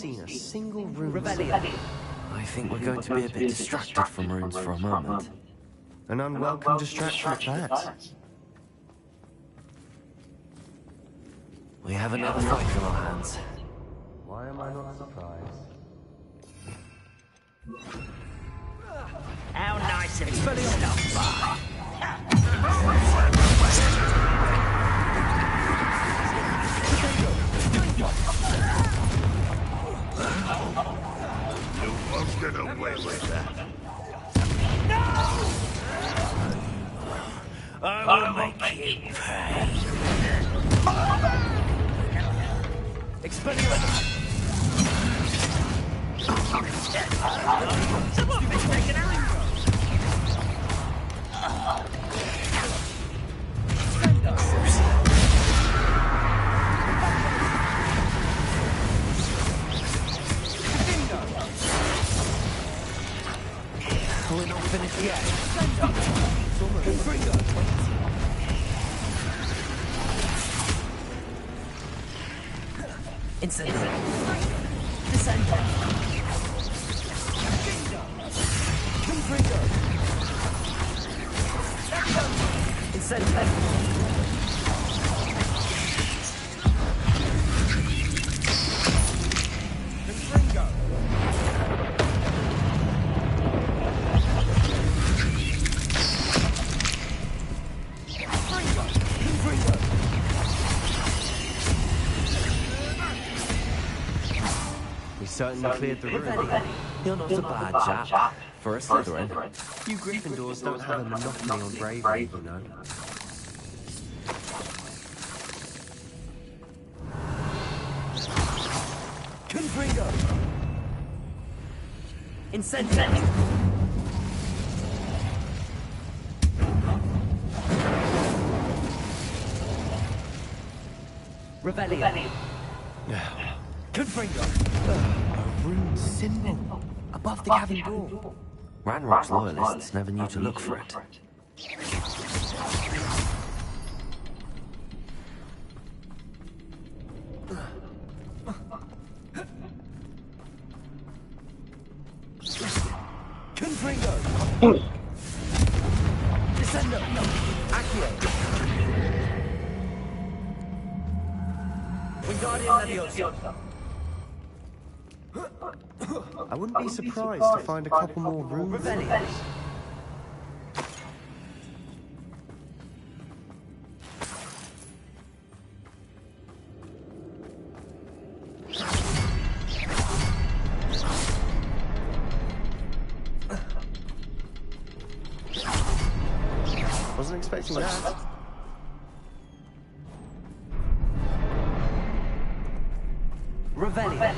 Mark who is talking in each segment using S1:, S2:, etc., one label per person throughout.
S1: seen a single rune.
S2: I think we're going to be a bit distracted from runes for a moment.
S1: An unwelcome distraction at that.
S2: We have another fight on our hands.
S1: Why am I not surprised?
S3: How nice of you to stop by.
S4: You won't get away with that.
S3: No! I will make you pay. Expelliarmus! Someone been taken out!
S2: We're not finished yet.
S3: Incendio. Descendo. Confringo. Incendio. Confringo.
S1: We certainly cleared the room.
S2: You're not a bad chap. For a Slytherin.
S1: You Gryffindors don't have a monopoly on bravery, you know.
S3: Confringo. Incendio. Rebellion. Confringo.
S1: A rune symbol above the cabin door.
S2: Ranrock's loyalists never knew to look for it.
S3: Confringo. Descendo. Accio. Wingardium Leviosa.
S1: I wouldn't be surprised to find a couple more rooms.
S3: Rebellion.
S1: Wasn't expecting that.
S3: Rebellion.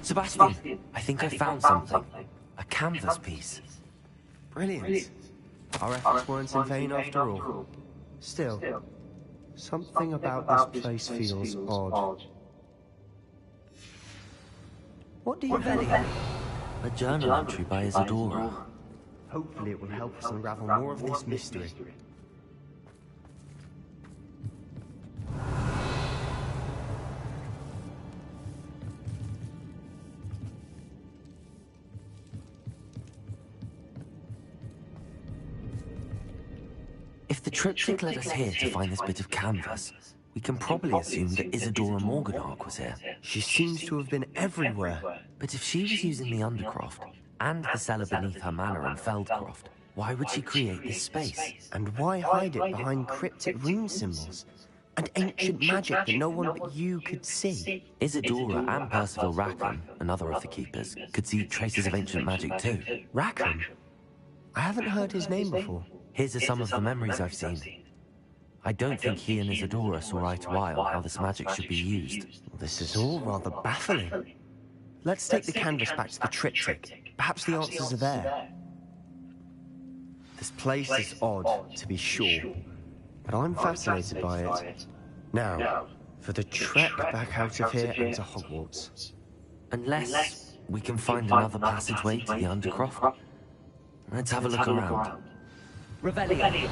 S2: Sebastian, I think I found something. A canvas piece.
S1: Brilliant. Our efforts weren't in vain after all. Still, something about this place feels odd. What do you think?
S2: A journal entry by Isadora.
S1: Hopefully it will help us unravel more of this mystery.
S2: If the triptych led us here to find this bit of canvas, we can probably assume that Isadora Morganach was here.
S1: She seems to have been everywhere.
S2: But if she was using the Undercroft, and the cellar beneath her manor in Feldcroft, why would she create this space?
S1: And why hide it behind cryptic rune symbols? And ancient magic that no one but you could see?
S2: Isadora and Percival Rackham, another of the Keepers, could see traces of ancient magic too.
S1: Rackham? I haven't heard his name before.
S2: Here are some of the memories I've seen. I don't think he and Isadora saw eye to eye on how this magic should be used.
S1: This is all rather baffling. Let's take the canvas back to the triptych. Perhaps the answers are there. This place is odd, to be sure, but I'm fascinated by it. Now, for the trek back out of here and to Hogwarts.
S2: Unless we can find another passageway to the Undercroft. Let's have a look around.
S3: Revelio.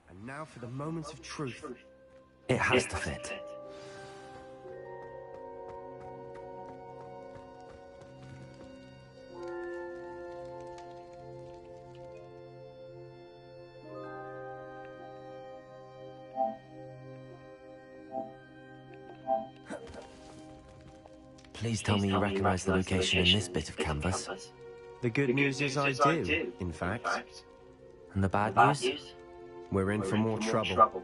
S1: And now for the moment of truth.
S2: It has to fit. Please tell me you recognize the location in this bit of canvas.
S1: The good news is I do, in fact.
S2: And the bad news?
S1: We're in for more trouble.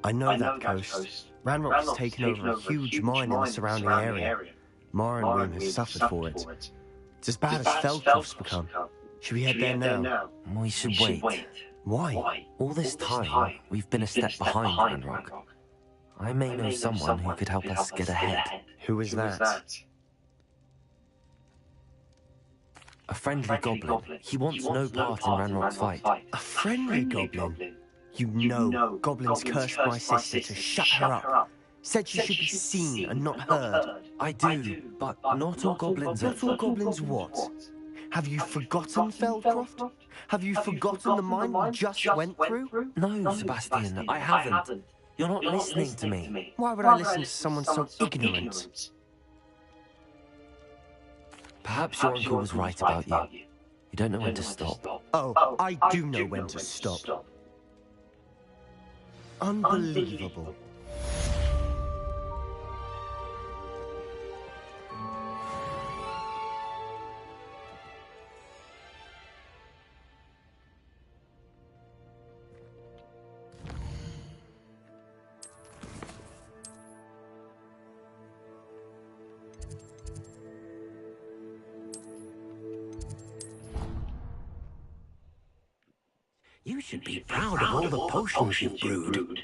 S1: I know that coast. Ranrock's taken over a huge mine in the surrounding area. Morrowind has suffered for it. It's as bad as Feldcroft's become. Should we head there now?
S2: We should wait.
S1: Why?
S2: All this time, we've been a step behind Ranrock. I may know someone who could help us get ahead.
S1: Who is that?
S2: A friendly goblin. He wants no part in Ranrock's fight.
S1: A friendly goblin? You know, goblins cursed my sister to shut her up. Said she should be seen and not heard.
S2: I do, but not all goblins are...
S1: Not all goblins what? Have you forgotten Feldcroft? Have you forgotten the mine we just went through?
S2: No, Sebastian, I haven't. You're not listening to me.
S1: Why would I listen to someone so ignorant?
S2: Perhaps your uncle was right about you. You don't know when to stop.
S1: Oh, I do know when to stop. Unbelievable.
S3: You should be proud of all the potions you've brewed.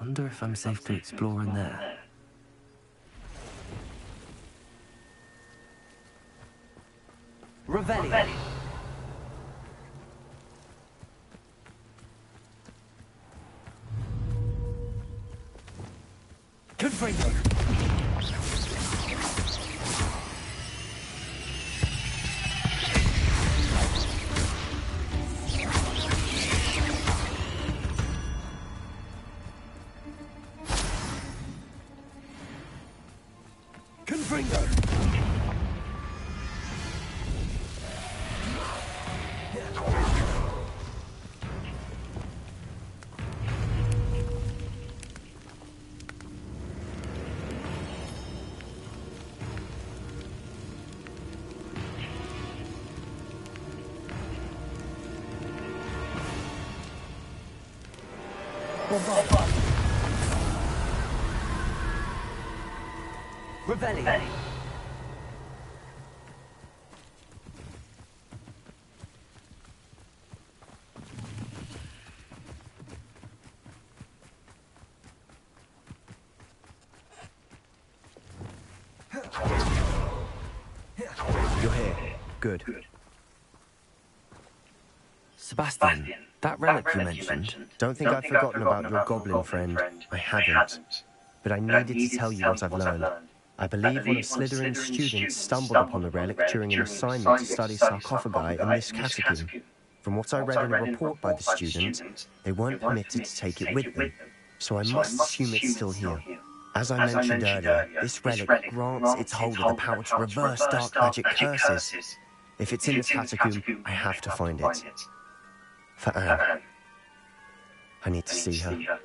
S2: Wonder if I'm safe to explore in there. Revelio. Confringo. Confringo. Revelio.
S1: Good.
S2: Sebastian, that relic you mentioned.
S1: Don't think I've forgotten about your goblin friend. I haven't. But I needed to tell you what I've learned. I believe one of Slytherin's students stumbled upon the relic during an assignment to study sarcophagi in this catacomb. From what I read in a report by the student, they weren't permitted to take it with them, so I must assume it's still here. As I mentioned earlier, this relic grants its holder the power to reverse dark magic curses. If it's in this catacomb, I have to find it. For Anne. I need to see her.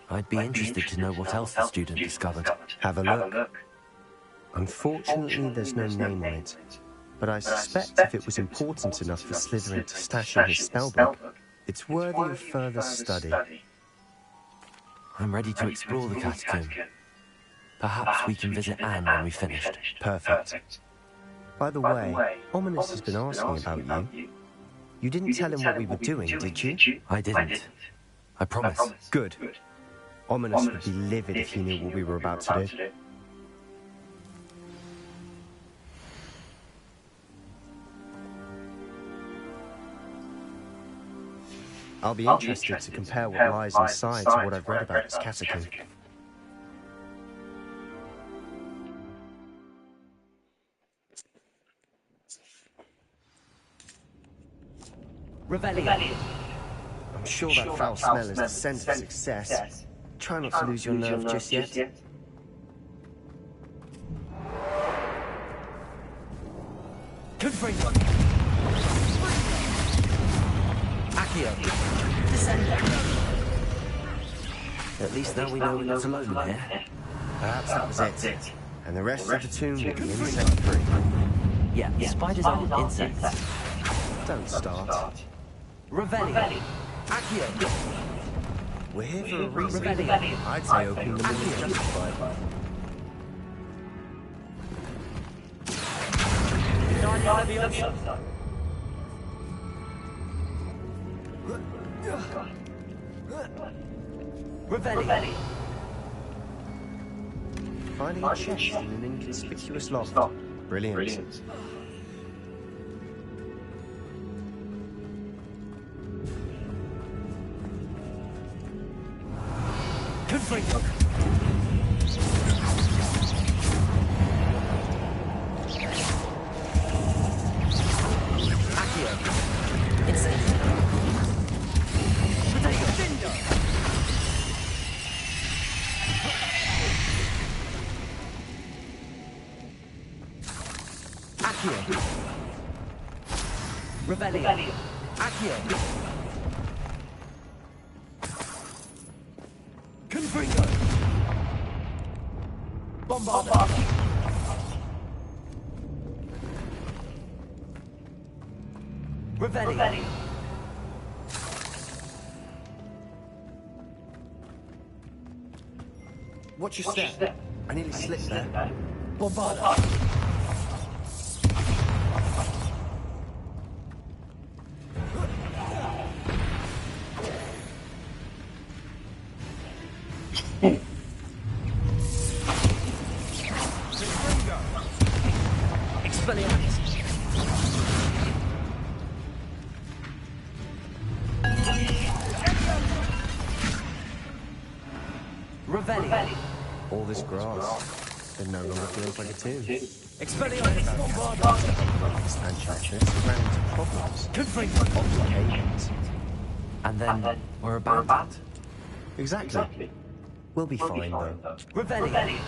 S2: I'd be interested to know what else the student discovered.
S1: Have a look. Unfortunately, there's no name on it. But I suspect if it was important enough for Slytherin to stash in his spellbook, it's worthy of further study.
S2: I'm ready to explore the catacomb. Perhaps we can visit Anne when we've finished.
S1: Perfect. By the way, Ominous has been asking about you. You didn't tell him what we were doing, did you?
S2: I didn't. I promise.
S1: Good. Ominous would be livid if he knew what we were about to do. I'll be interested to compare what lies inside to what I've read about this catacomb.
S3: Revelio.
S1: I'm sure that foul smell is the scent of success. Try not to lose your nerve just yet.
S3: Confringo. Accio.
S2: At least now we know we're not alone in here.
S1: Perhaps that was it. And the rest of the tomb will be insect-free.
S2: Yeah, spiders aren't insects.
S1: Don't start.
S3: Revelio. Accio.
S1: We're here for a reason.
S3: Revelio.
S1: I'd say opening the window is justified.
S3: Revelio.
S1: Finding a chest in an inconspicuous loft. Brilliant.
S3: Confringo. Accio. Incendio. Defendo. Accio. Revelio. Accio. Confringo. Bombarda. Revelio.
S1: Watch your step. I nearly slipped there.
S3: Bombarda. Expelliarmus. Revelio.
S1: All this grass. It no longer feels like a tomb.
S3: Expelliarmus. Bombarda.
S1: Expansion ran into problems.
S3: Confringo.
S1: Complications.
S2: And then we're abandoned.
S1: Exactly. We'll be fine, though.
S3: Revelio.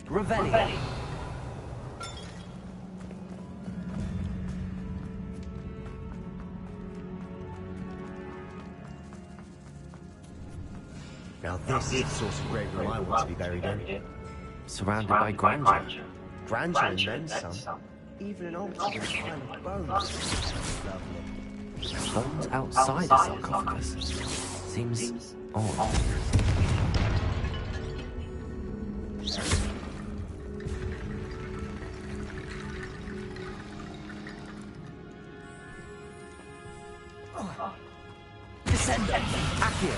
S3: Revelio.
S1: Now this is the sort of grave room I want to be buried in.
S2: Surrounded by grandeur.
S1: Grandeur and then some. Even an altar with a pile of bones. Lovely.
S2: Bones outside a sarcophagus. Seems odd.
S3: Descendo. Accio.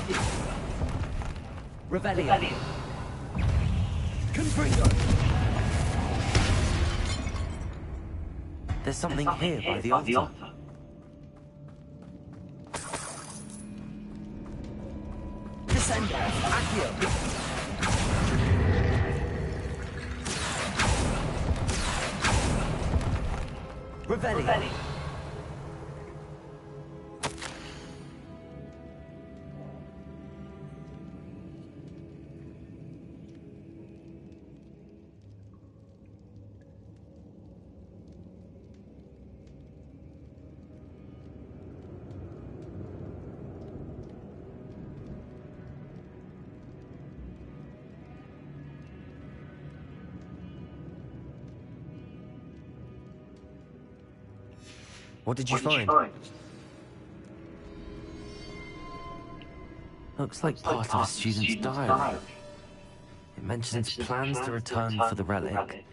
S3: Revelio. Confringo.
S2: There's something here by the altar.
S3: Descendo. Accio. Revelio.
S1: What did you find?
S2: Looks like part of a student's diary. It mentions plans to return for the relic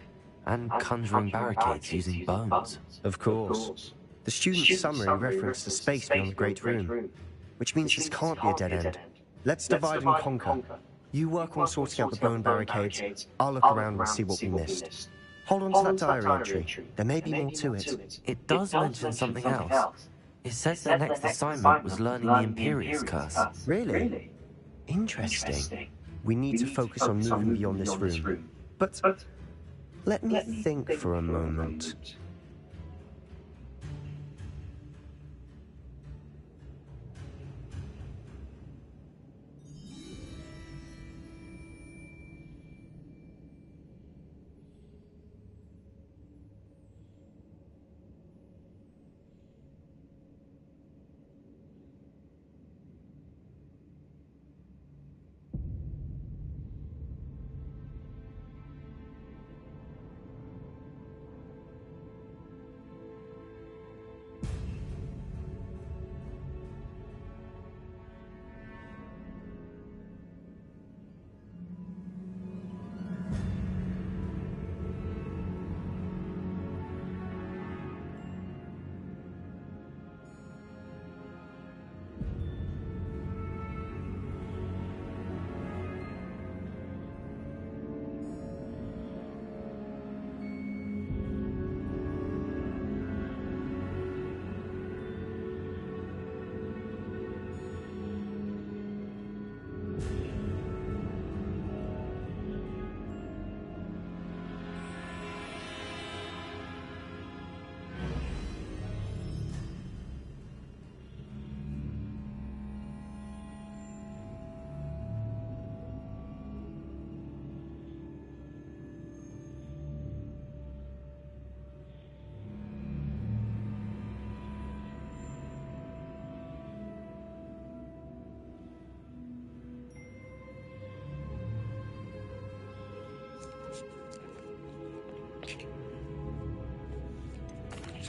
S2: and conjuring barricades using bones.
S1: Of course. The student's summary referenced the space beyond the Great Room, which means this can't be a dead end. Let's divide and conquer. You work on sorting out the bone barricades. I'll look around and see what we missed. Hold on to that diary entry. There may be more to it.
S2: It does mention something else. It says their next assignment was learning the Imperious Curse.
S1: Really? Interesting. We need to focus on moving beyond this room. But let me think for a moment.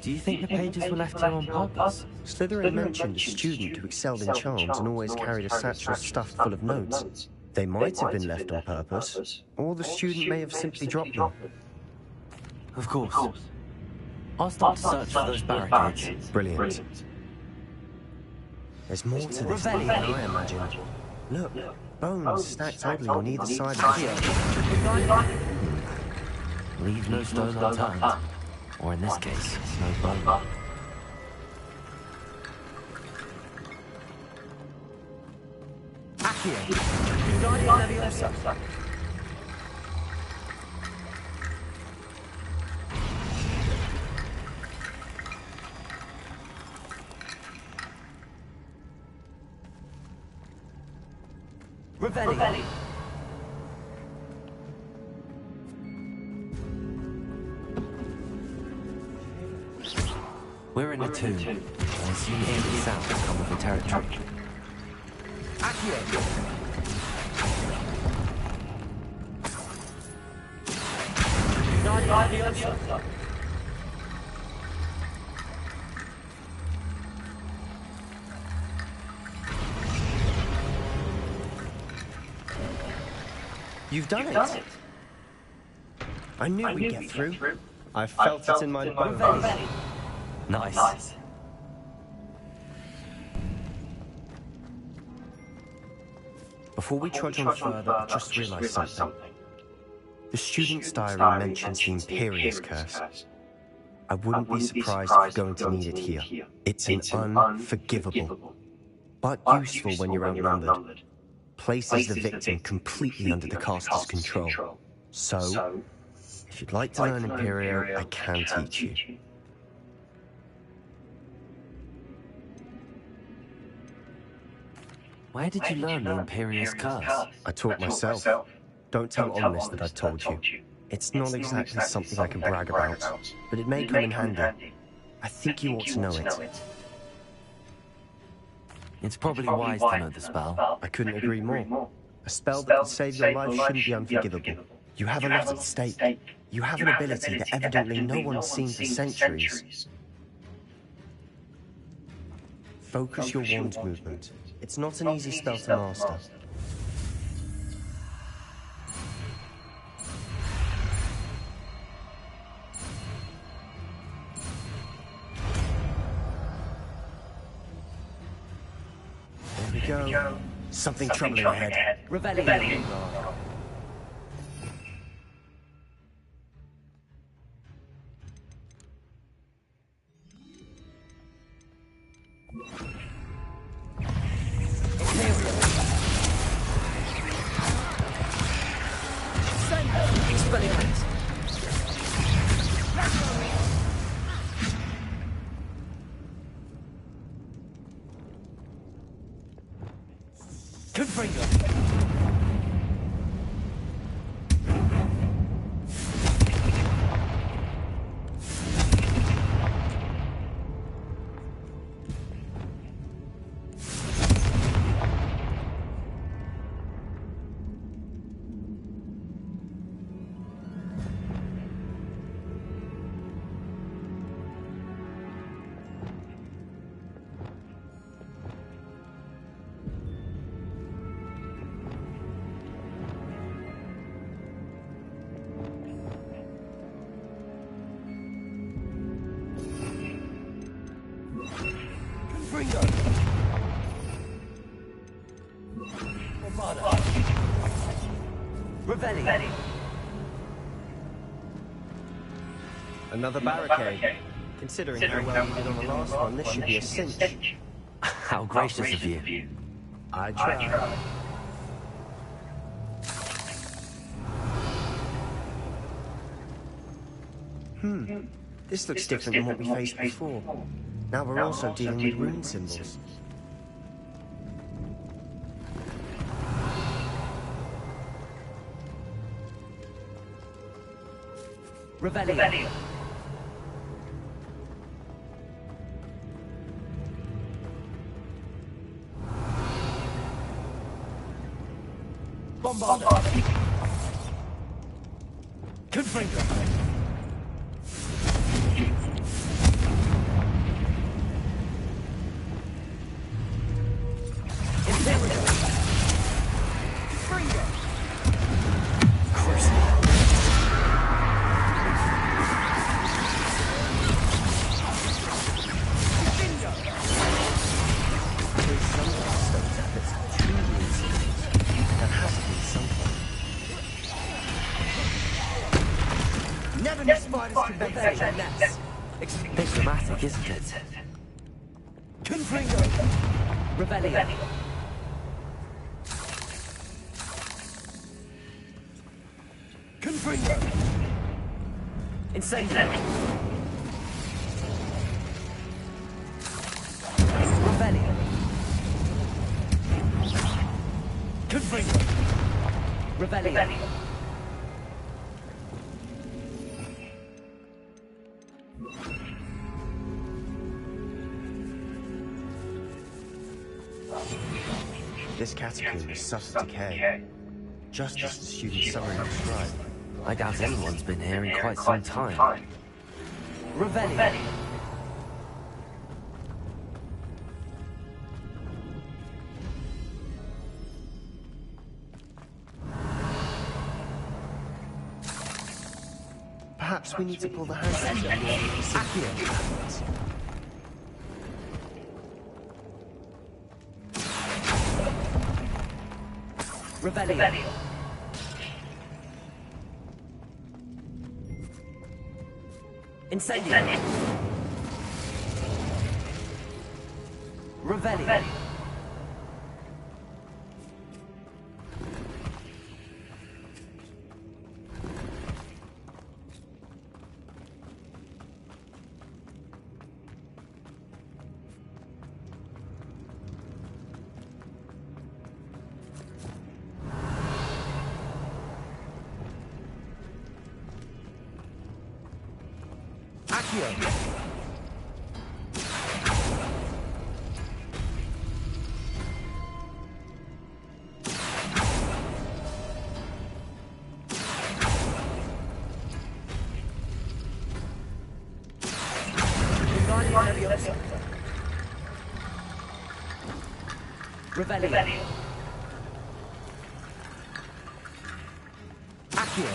S2: Do you think the pages were left here on purpose?
S1: Slytherin mentioned a student who excelled in charms and always carried a satchel stuffed full of notes. They might have been left on purpose, or the student may have simply dropped them.
S2: Of course. I'll start to search for those barricades.
S1: Brilliant. There's more to this than I imagined. Look, bones stacked oddly on either side of the ship.
S2: Leave no stone unturned. Or in this case, no bone.
S3: Accio. Guardian Leviosa. Revelio.
S2: We're in a tomb. I assume eerie sounds come with the territory.
S3: Accio. Guardian Leviosa.
S1: You've done it. I knew we'd get through. I felt it in my bones.
S2: Nice.
S1: Before we trudge on further, I just realized something. The student's diary mentions the Imperious Curse. I wouldn't be surprised if we're going to need it here. It's an unforgivable, but useful when you're outnumbered. Places the victim completely under the caster's control. So, if you'd like to learn Imperio, I can teach you.
S2: Where did you learn the Imperious Curse?
S1: I taught myself. Don't tell Omnis that I've told you. It's not exactly something I can brag about, but it may come in handy. I think you ought to know it.
S2: It's probably wise to know the spell.
S1: I couldn't agree more. A spell that could save your life shouldn't be unforgivable. You have a lot at stake. You have an ability that evidently no one's seen for centuries. Focus your wand movement. It's not an easy spell to master. There we go. Something troubling ahead.
S3: Rebellion. Rebellion.
S1: Another barricade. Considering how well you did on the last one, this should be a cinch.
S2: How gracious of you.
S1: I try. This looks different than what we faced before. Now we're also dealing with rune symbols.
S3: Rebellion. Bombard. Confringo.
S2: Bit dramatic, isn't it?
S3: Confringo. Rebellion. Confringo. Incendio. Rebellion. Confringo. Rebellion.
S1: This catacomb has suffered decay, just as the student summary described.
S2: I doubt anyone's been here in quite some time.
S3: Revelio.
S1: Perhaps we need to pull the handle.
S3: Accio. Revelio. Incendio. Revelio. Accio. Revelio. Accio.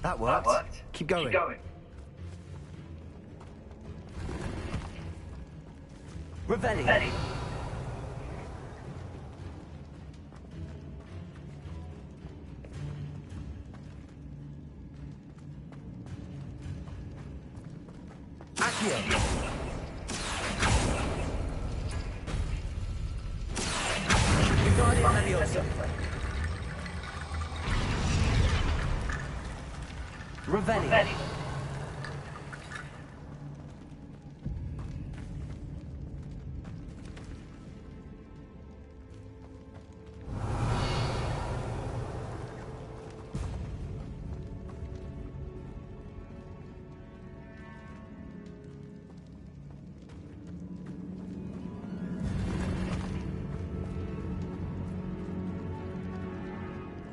S1: That worked. Keep going.
S3: Revelio. Accio. Wingardium Leviosa. Revelio.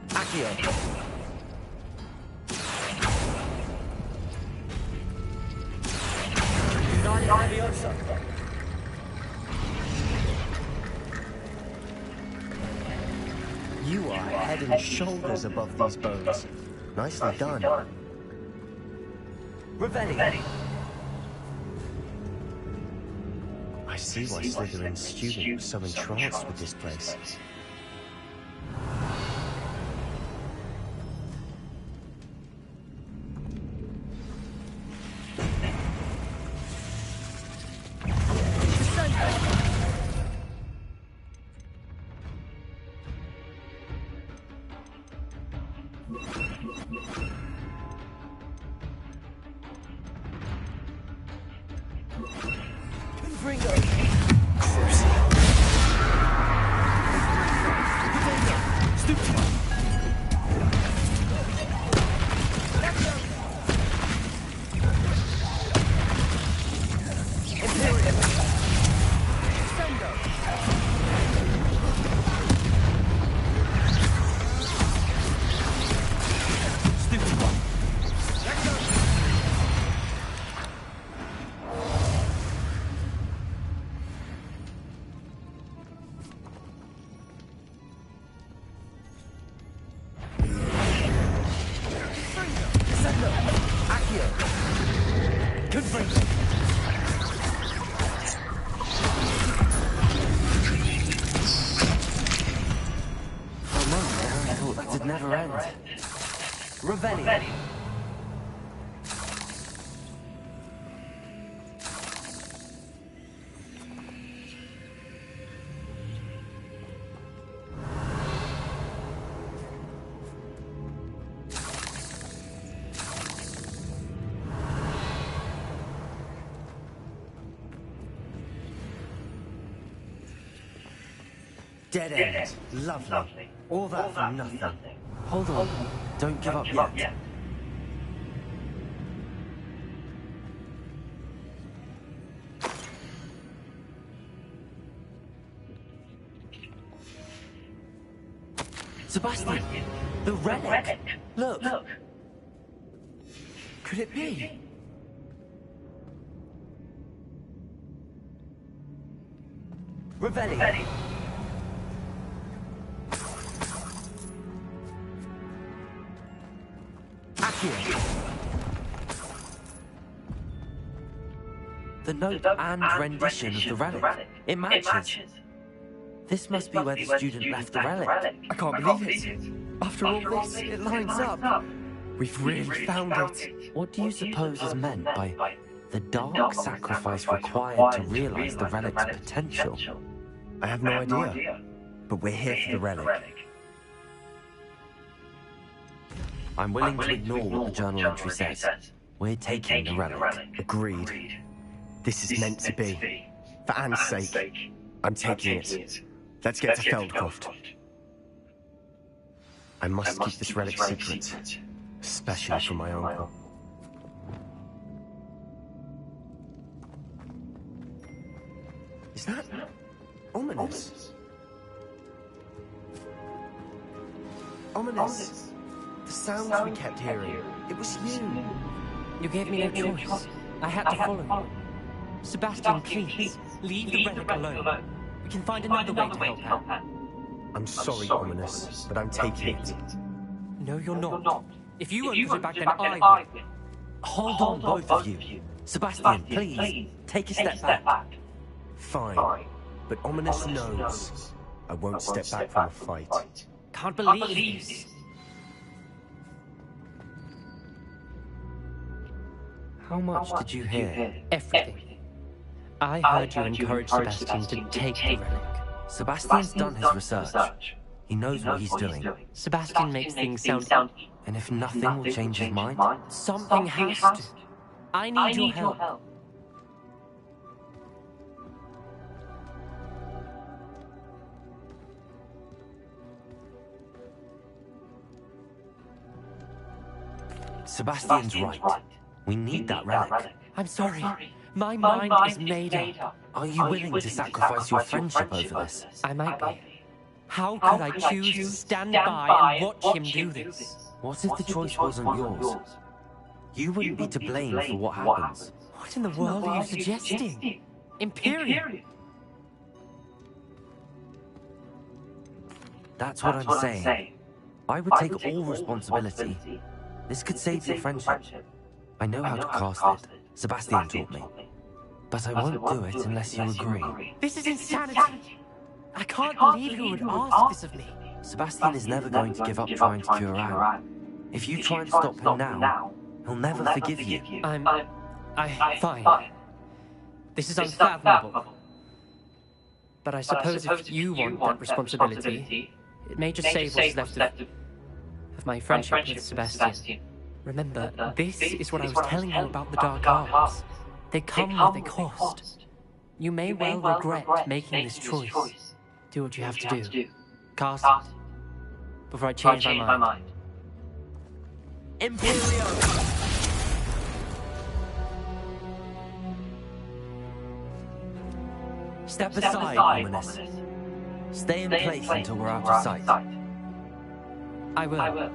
S3: Accio. Wingardium Leviosa.
S1: You are head and shoulders above these bones. Nicely done.
S3: Revelio.
S1: I see why Slytherin's student was so entranced with this place.
S2: Never end.
S3: Revelio.
S1: Dead end. Lovely. All that for nothing.
S2: Hold on. Don't give up yet. Sebastian! The relic! Look! Could it be? Revelli! Accio! The note and rendition of the relic. It matches. This must be where the student left the relic.
S1: I can't believe it. After all this, it lines up. We've really found it.
S2: What do you suppose is meant by the dark sacrifice required to realize the relic's potential?
S1: I have no idea. But we're here for the relic.
S2: I'm willing to ignore what the journal entry says. We're taking the relic.
S1: Agreed. This is meant to be. For Anne's sake, I'm taking it. Let's get to Feldcroft. I must keep this relic secret, especially from my uncle. Is that ominous? Ominous. The sounds we kept hearing. It was you.
S5: You gave me no choice. I had to follow you. Sebastian, please, leave the relic alone. We can find another way to help Anne.
S1: I'm sorry, Ominous, but I'm taking it.
S5: No, you're not. If you won't put it back, then I will.
S2: Hold on, both of you. Sebastian, please, take a step back.
S1: Fine, but Ominous knows I won't step back from a fight.
S5: Can't believe this.
S2: How much did you hear?
S5: Everything. I heard you encourage Sebastian to take the relic.
S2: Sebastian's done his research. He knows what he's doing.
S5: Sebastian makes things sound...
S2: And if nothing will change his mind?
S5: Something has to. I need your help.
S2: Sebastian's right. We need that relic.
S5: I'm sorry. My mind is made up.
S2: Are you willing to sacrifice your friendship over this?
S5: I might be. How could I choose to stand by and watch him do this?
S2: What if the choice wasn't yours? You wouldn't be to blame for what happens.
S5: What in the world are you suggesting? Imperium?
S2: That's what I'm saying. I would take all responsibility. This could save your friendship. I know how to cast it. Sebastian taught me. But I won't do it unless you agree.
S5: This is insanity. I can't believe you would ask this of me.
S2: Sebastian is never going to give up trying to cure Anne. If you try and stop him now, he'll never forgive you.
S5: Fine. This is unfathomable. But I suppose if you want that responsibility, it may just save what's left of my friendship with Sebastian. Remember, this is what I was telling you about the Dark Arts. They come with a cost. You may well regret making this choice. Do what you have to do. Cast it before I change my mind.
S2: Imperium! Step aside, Ominous. Stay in place until we're out of sight.
S5: I will.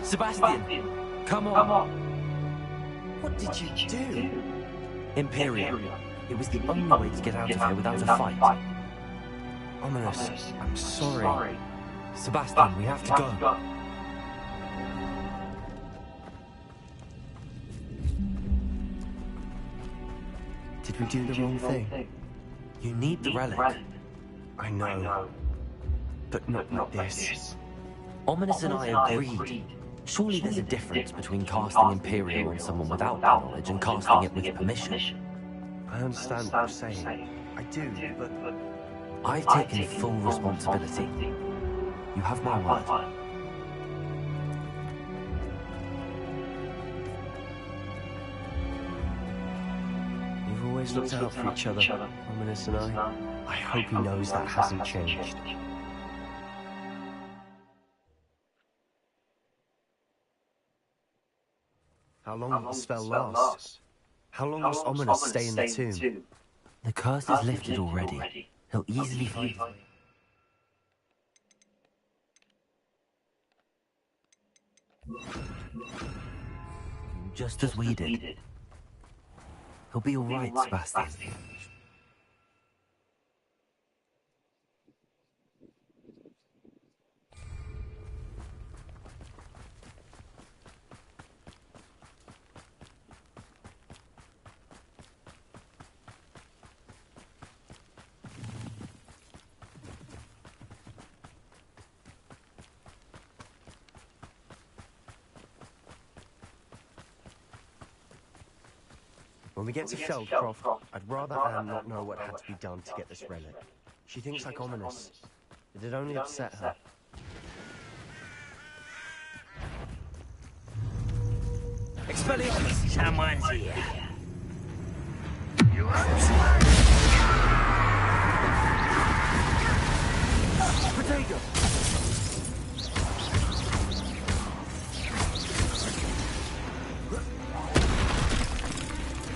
S2: Sebastian, come on.
S1: What did you do?
S2: Imperium. It was the only way to get out of here without a fight.
S1: Ominous, I'm sorry.
S2: Sebastian, we have to go.
S1: Did we do the wrong thing?
S2: You need the relic.
S1: I know. But not like this.
S2: Ominous and I agreed. Surely there's a difference between casting Imperium on someone without that knowledge and casting it with permission.
S1: I understand what you're saying. I do, but...
S2: I've taken full responsibility. You have my word.
S1: We've always looked out for each other, Ominous and I. I hope he knows that hasn't changed. How long will the spell last? How long must Ominous stay in the tomb?
S2: The curse is lifted already. He'll easily find it. Just as we did. He'll be all right, Sebastian.
S1: When we get to Feldcroft, I'd rather Anne not know what had to be done to get this relic. She thinks I'm ominous. It'd only upset her.
S3: Expelliarmus!
S4: Someone's here.
S3: Potato!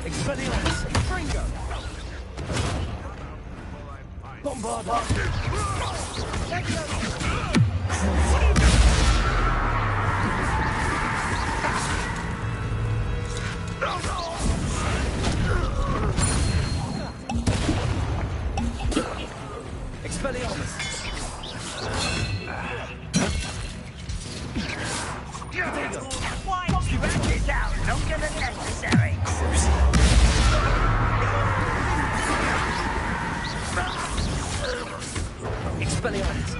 S3: Expelliarmus! Fringo! Bombarda! Expelliarmus!
S4: Why? Back it out. Longer than necessary.
S3: Expelliarmus!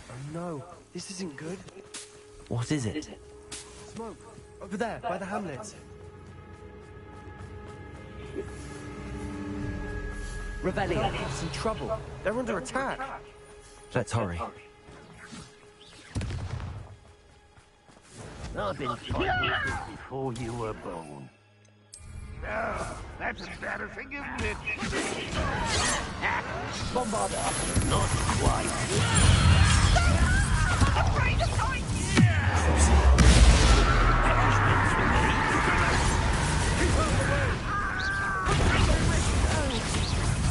S1: Oh no, this isn't good.
S2: What is it?
S1: Smoke, over there, by the hamlet.
S3: Revelio, it's in trouble.
S1: They're under attack.
S2: Let's hurry.
S4: I've been fighting this before you were born. Oh, that's embarrassing, isn't it?
S3: Bombarda!
S4: Not quite. Afraid to fight!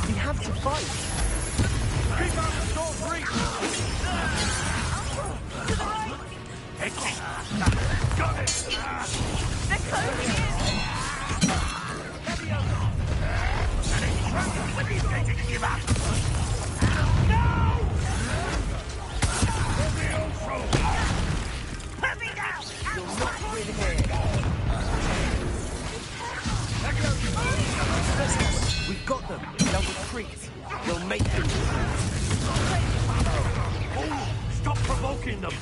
S1: We have to fight.
S3: Keep out the storm free!
S4: Got it!
S6: They're closing in!
S4: When he's going to give up! Put me down!
S3: You'll not win here!
S1: We've got them. They'll retreat. We'll make them.
S3: Oh, stop provoking them!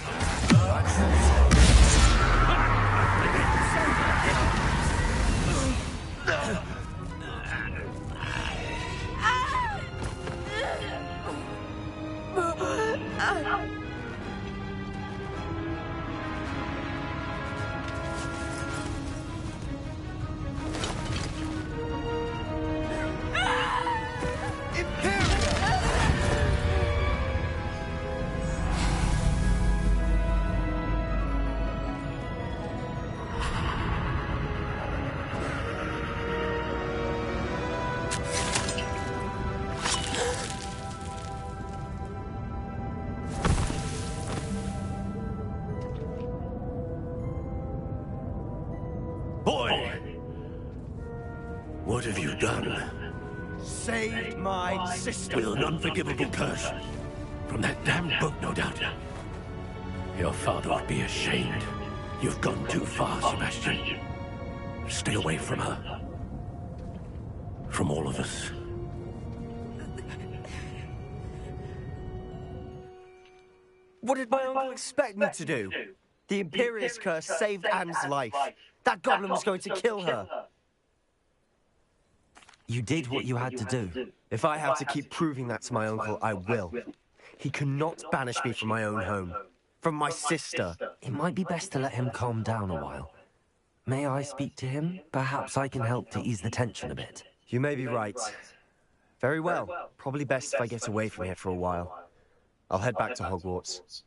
S4: Boy! What have you done?
S1: Saved my sister.
S4: With an unforgivable curse. From that damned book, no doubt. Your father would be ashamed. You've gone too far, Sebastian. Stay away from her. From all of us.
S1: What did my uncle expect me to do? The Imperius curse saved Anne's life. That goblin was going to kill her.
S2: You did what you had to do.
S1: If I have to keep proving that to my uncle, I will. He cannot banish me from my own home. From my sister.
S2: It might be best to let him calm down a while. May I speak to him? Perhaps I can help to ease the tension a bit.
S1: You may be right. Very well. Probably best if I get away from here for a while. I'll head back to Hogwarts.